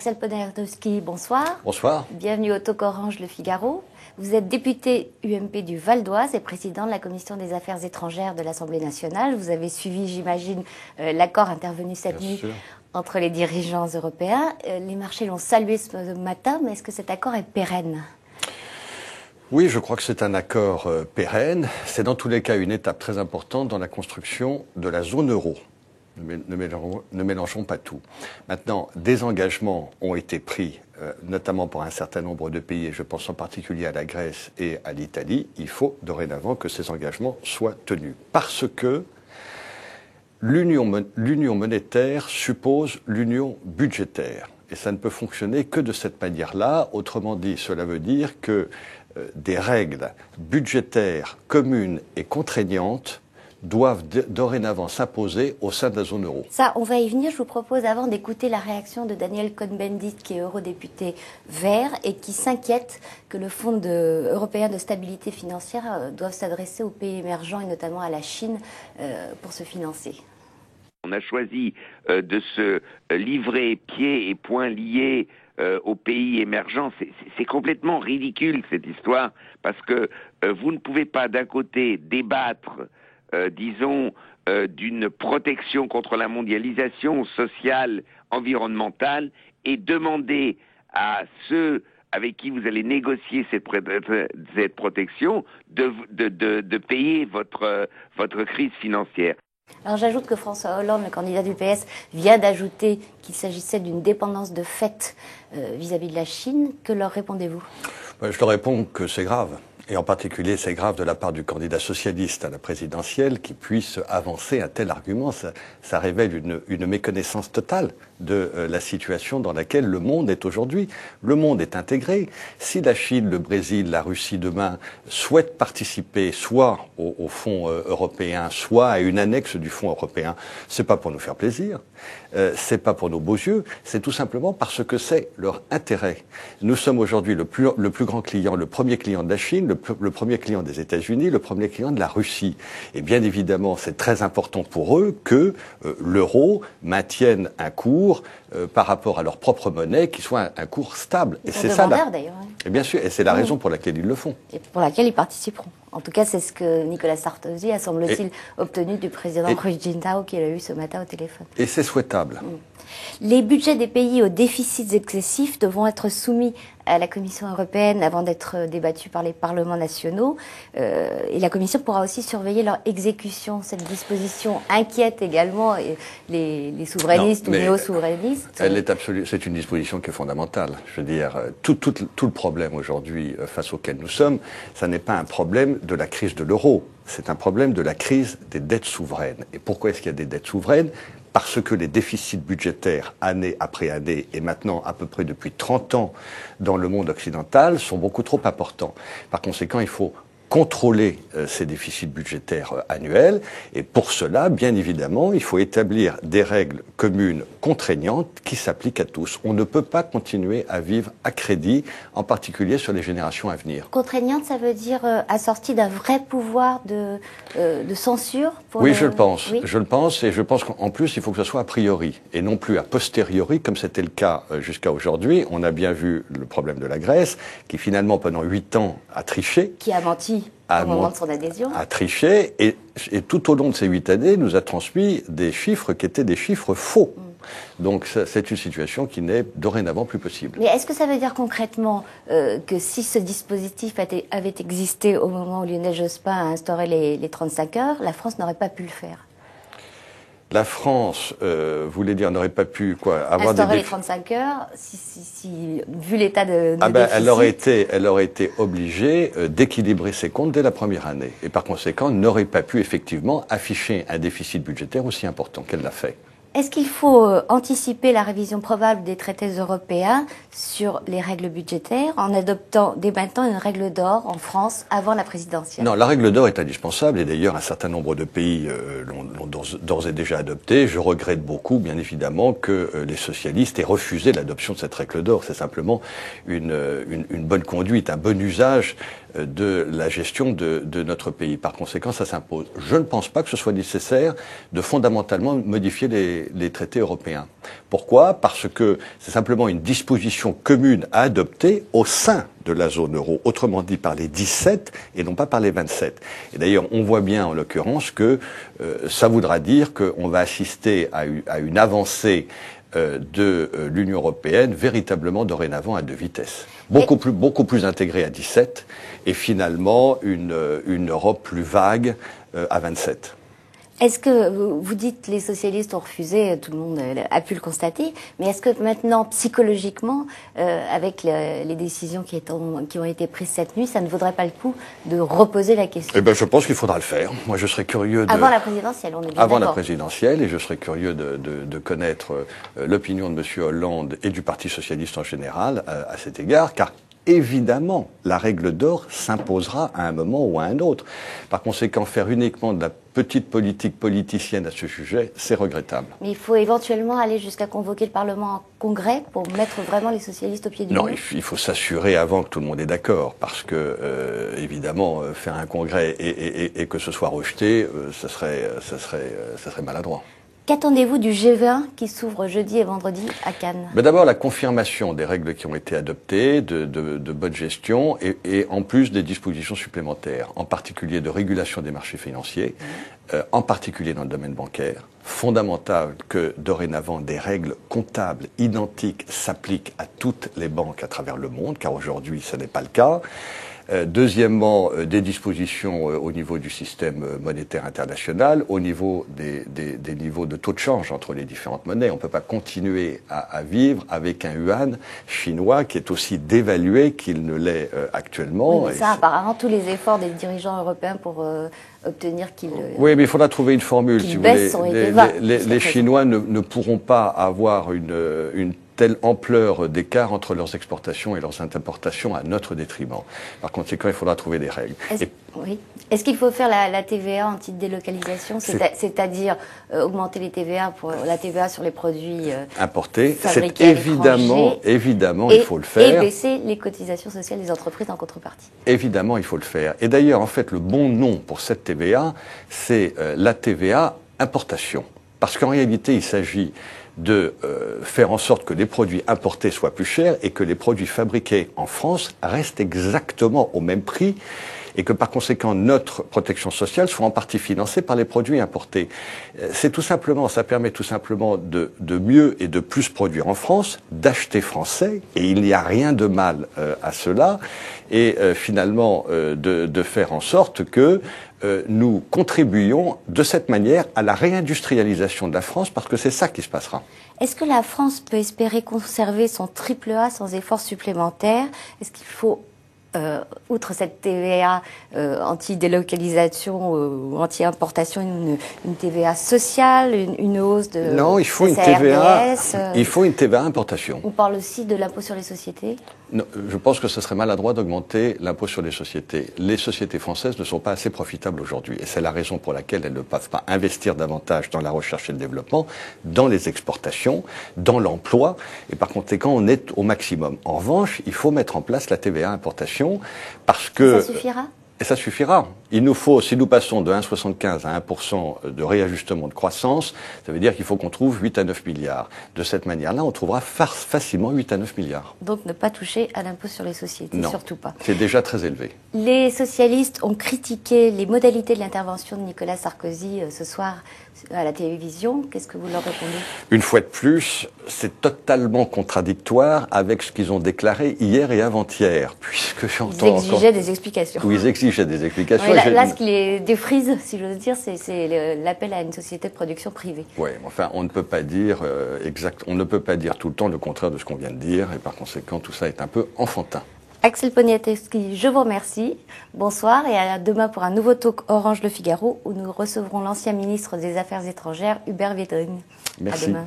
Axel Podernowski, bonsoir. Bonsoir. Bienvenue au Talk Orange Le Figaro. Vous êtes député UMP du Val d'Oise et président de la Commission des Affaires étrangères de l'Assemblée nationale. Vous avez suivi, j'imagine, l'accord intervenu cette nuit entre les dirigeants européens. Les marchés l'ont salué ce matin, mais est-ce que cet accord est pérenne ? Oui, je crois que c'est un accord pérenne. C'est dans tous les cas une étape très importante dans la construction de la zone euro. Ne mélangeons pas tout. Maintenant, des engagements ont été pris, notamment pour un certain nombre de pays, et je pense en particulier à la Grèce et à l'Italie. Il faut dorénavant que ces engagements soient tenus. Parce que l'union monétaire suppose l'union budgétaire. Et ça ne peut fonctionner que de cette manière-là. Autrement dit, cela veut dire que des règles budgétaires communes et contraignantes doivent dorénavant s'imposer au sein de la zone euro. Ça, on va y venir. Je vous propose avant d'écouter la réaction de Daniel Cohn-Bendit, qui est eurodéputé vert et qui s'inquiète que le Fonds européen de stabilité financière doive s'adresser aux pays émergents et notamment à la Chine pour se financer. On a choisi de se livrer pieds et poings liés aux pays émergents. C'est complètement ridicule cette histoire parce que vous ne pouvez pas d'un côté débattre d'une protection contre la mondialisation sociale, environnementale, et demander à ceux avec qui vous allez négocier cette protection de payer votre crise financière. Alors j'ajoute que François Hollande, le candidat du PS, vient d'ajouter qu'il s'agissait d'une dépendance de fait vis-à-vis de la Chine. Que leur répondez-vous ? Je leur réponds que c'est grave. Et en particulier, c'est grave de la part du candidat socialiste à la présidentielle qui puisse avancer un tel argument. Ça révèle une méconnaissance totale de la situation dans laquelle le monde est aujourd'hui. Le monde est intégré. Si la Chine, le Brésil, la Russie demain souhaitent participer soit au fonds européen, soit à une annexe du fonds européen, c'est pas pour nous faire plaisir, c'est pas pour nos beaux yeux, c'est tout simplement parce que c'est leur intérêt. Nous sommes aujourd'hui le plus grand client, le premier client de la Chine, le premier client des États-Unis, le premier client de la Russie. Et bien évidemment, c'est très important pour eux que l'euro maintienne un cours par rapport à leur propre monnaie qui soit un cours stable. Et c'est ça d'ailleurs. Hein. Et bien sûr, et c'est la raison pour laquelle ils le font. Et pour laquelle ils participeront. En tout cas, c'est ce que Nicolas Sarkozy a, semble-t-il, obtenu du président Hu Jintao qu'il a eu ce matin au téléphone. Et c'est souhaitable. Les budgets des pays aux déficits excessifs devront être soumis à la Commission européenne avant d'être débattus par les parlements nationaux. Et la Commission pourra aussi surveiller leur exécution. Cette disposition inquiète également les souverainistes ou néo-souverainistes. C'est une disposition qui est fondamentale. Je veux dire, tout le problème aujourd'hui face auquel nous sommes, ça n'est pas un problème de la crise de l'euro. C'est un problème de la crise des dettes souveraines. Et pourquoi est-ce qu'il y a des dettes souveraines ? Parce que les déficits budgétaires, année après année, et maintenant à peu près depuis 30 ans dans le monde occidental, sont beaucoup trop importants. Par conséquent, il faut contrôler ces déficits budgétaires annuels. Et pour cela, bien évidemment, il faut établir des règles communes contraignantes qui s'appliquent à tous. On ne peut pas continuer à vivre à crédit, en particulier sur les générations à venir. Contraignante, ça veut dire assortie d'un vrai pouvoir de censure pour Oui, je le pense. Oui. Je le pense, et je pense qu'en plus, il faut que ce soit a priori, et non plus a posteriori, comme c'était le cas jusqu'à aujourd'hui. On a bien vu le problème de la Grèce, qui finalement, pendant 8 ans, a triché. Qui a menti. Au moment de son adhésion. A triché et tout au long de ces 8 années nous a transmis des chiffres qui étaient des chiffres faux. Donc c'est une situation qui n'est dorénavant plus possible. Mais est-ce que ça veut dire concrètement que si ce dispositif avait existé au moment où Lionel Jospin a instauré les 35 heures, la France n'aurait pas pu le faire ? La France, voulait dire, n'aurait pas pu avoir instaurer les 35 heures, vu l'état de déficit. Elle aurait été obligée d'équilibrer ses comptes dès la première année. Et par conséquent, n'aurait pas pu effectivement afficher un déficit budgétaire aussi important qu'elle l'a fait. Est-ce qu'il faut anticiper la révision probable des traités européens sur les règles budgétaires en adoptant dès maintenant une règle d'or en France avant la présidentielle ? Non, la règle d'or est indispensable et d'ailleurs un certain nombre de pays l'ont d'ores et déjà adoptée. Je regrette beaucoup, bien évidemment, que les socialistes aient refusé l'adoption de cette règle d'or. C'est simplement une bonne conduite, un bon usage de la gestion de notre pays. Par conséquent, ça s'impose. Je ne pense pas que ce soit nécessaire de fondamentalement modifier les traités européens. Pourquoi? Parce que c'est simplement une disposition commune à adopter au sein de la zone euro, autrement dit par les 17 et non pas par les 27. Et d'ailleurs, on voit bien en l'occurrence que ça voudra dire qu'on va assister à une avancée de l'Union européenne véritablement dorénavant à 2 vitesses. Beaucoup plus intégrée à 17 et finalement une Europe plus vague à 27. Est-ce que vous dites que les socialistes ont refusé, tout le monde a pu le constater, mais est-ce que maintenant, psychologiquement, avec les décisions qui ont été prises cette nuit, ça ne vaudrait pas le coup de reposer la question? Eh ben, je pense qu'il faudra le faire. Moi, je serais curieux avant la présidentielle, on est bien Avant d'accord. la présidentielle, et je serais curieux de connaître l'opinion de M. Hollande et du Parti socialiste en général à cet égard, car évidemment, la règle d'or s'imposera à un moment ou à un autre. Par conséquent, faire uniquement de la petite politique politicienne à ce sujet, c'est regrettable. Mais il faut éventuellement aller jusqu'à convoquer le Parlement en congrès pour mettre vraiment les socialistes au pied du mur. Non, il faut s'assurer avant que tout le monde est d'accord, parce que évidemment, faire un congrès et que ce soit rejeté, ça serait maladroit. Qu'attendez-vous du G20 qui s'ouvre jeudi et vendredi à Cannes? D'abord, la confirmation des règles qui ont été adoptées, de bonne gestion, et en plus des dispositions supplémentaires, en particulier de régulation des marchés financiers, en particulier dans le domaine bancaire. Fondamental que dorénavant des règles comptables identiques s'appliquent à toutes les banques à travers le monde, car aujourd'hui ce n'est pas le cas. Deuxièmement, des dispositions au niveau du système monétaire international, au niveau des niveaux de taux de change entre les différentes monnaies. On ne peut pas continuer à vivre avec un yuan chinois qui est aussi dévalué qu'il ne l'est actuellement. Oui, mais ça, apparemment, tous les efforts des dirigeants européens pour obtenir qu'il oui, mais il faudra trouver une formule. Si vous voulez. Les Chinois ne pourront pas avoir une telle ampleur d'écart entre leurs exportations et leurs importations à notre détriment. Par conséquent, il faudra trouver des règles. Est-ce qu'il faut faire la TVA anti-délocalisation, c'est-à-dire augmenter la TVA sur les produits importés? C'est évidemment, et, il faut le faire. Et baisser les cotisations sociales des entreprises en contrepartie. Évidemment, il faut le faire. Et d'ailleurs, en fait, le bon nom pour cette TVA, c'est la TVA importation. Parce qu'en réalité, il s'agit de faire en sorte que les produits importés soient plus chers et que les produits fabriqués en France restent exactement au même prix et que par conséquent notre protection sociale soit en partie financée par les produits importés. C'est tout simplement, ça permet tout simplement de mieux et de plus produire en France, d'acheter français, et il n'y a rien de mal à cela, et finalement de faire en sorte que nous contribuions de cette manière à la réindustrialisation de la France, parce que c'est ça qui se passera. Est-ce que la France peut espérer conserver son triple A sans effort supplémentaire? Est-ce qu'il faut, outre cette TVA anti-délocalisation ou anti-importation, une TVA sociale, une hausse de Non, il faut une TVA importation. On parle aussi de l'impôt sur les sociétés? Non, je pense que ce serait maladroit d'augmenter l'impôt sur les sociétés. Les sociétés françaises ne sont pas assez profitables aujourd'hui. Et c'est la raison pour laquelle elles ne peuvent pas investir davantage dans la recherche et le développement, dans les exportations, dans l'emploi. Et par conséquent, on est au maximum. En revanche, il faut mettre en place la TVA importation parce que... Ça suffira ? Et ça suffira. Il nous faut, si nous passons de 1,75 à 1% de réajustement de croissance, ça veut dire qu'il faut qu'on trouve 8 à 9 milliards. De cette manière-là, on trouvera facilement 8 à 9 milliards. Donc ne pas toucher à l'impôt sur les sociétés, non, surtout pas. C'est déjà très élevé. Les socialistes ont critiqué les modalités de l'intervention de Nicolas Sarkozy ce soir à la télévision. Qu'est-ce que vous leur répondez? Une fois de plus, c'est totalement contradictoire avec ce qu'ils ont déclaré hier et avant-hier, puisque j'entends Ils exigeaient des explications. Oui, ils exigeaient des explications. Oui, là, ce qui les défrise, si j'ose dire, c'est l'appel à une société de production privée. Oui, enfin, on ne peut pas dire on ne peut pas dire tout le temps le contraire de ce qu'on vient de dire, et par conséquent, tout ça est un peu enfantin. Axel Poniatowski, je vous remercie. Bonsoir et à demain pour un nouveau talk Orange Le Figaro où nous recevrons l'ancien ministre des Affaires étrangères, Hubert Védrine. Merci. À demain.